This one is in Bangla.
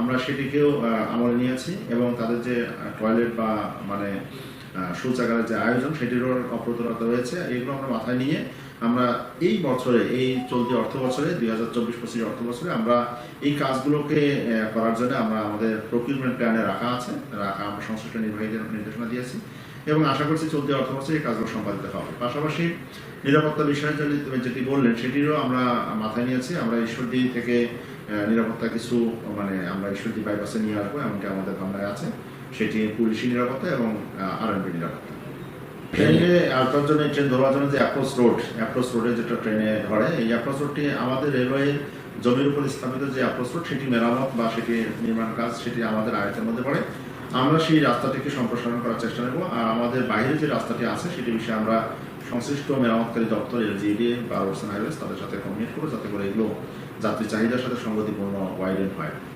আমরা সেটিকেও আমলে নিয়েছি এবং তাদের যে টয়লেট বা মানে শৌচাগারের যে আয়োজন সেটিরও অপ্রতুলতা রয়েছে। এগুলো আমরা মাথায় নিয়ে আমরা এই বছরে, এই চলতি অর্থ বছরে 2024-25 অর্থ বছরে আমরা এই কাজগুলোকে করার জন্য আমরা আমাদের প্রকিউরমেন্ট প্ল্যানে রাখা আছে, আমরা সংশ্লিষ্ট নির্বাহীদের নির্দেশনা দিয়েছি এবং আশা করছি চলতি অর্থ বছরে এই কাজগুলো সম্পাদিত হবে। পাশাপাশি নিরাপত্তা বিষয়ে যেটি বললেন সেটিরও আমরা মাথায় নিয়েছি। আমরা ঈশ্বরদী থেকে নিরাপত্তা কিছু আমরা ঈশ্বরদী বাইপাসে নিয়ে আসবো, এমনকি আমাদের ভাবনায় আছে। সেটি পুলিশি নিরাপত্তা এবং আরএনবি নিরাপত্তা। ট্রেনে আসার জন্য ট্রেন ধরার জন্য যে অ্যাপ্রোচ রোডে যেটা ট্রেনে ধরে, এই অ্যাপ্রোচ রোডটি আমাদের রেলওয়ের জমির উপর স্থাপিত যে অ্যাপ্রোচ রোড সেটি মেরামত বা সেটি নির্মাণ কাজ সেটি আমাদের আয়ত্তের মধ্যে পড়ে। আমরা সেই রাস্তাটিকে সম্প্রসারণ করার চেষ্টা নেব। আর আমাদের বাইরে যে রাস্তাটি আছে সেটি বিষয়ে আমরা সংশ্লিষ্ট মেরামতকারী দপ্তর এলজিডি বা রোডস এন্ড হাইওয়েজ তাদের সাথে কমিউনিকেট করবো, যাতে করে এগুলো যাত্রী চাহিদার সাথে সঙ্গতিপূর্ণ ওয়াইডেন হয়।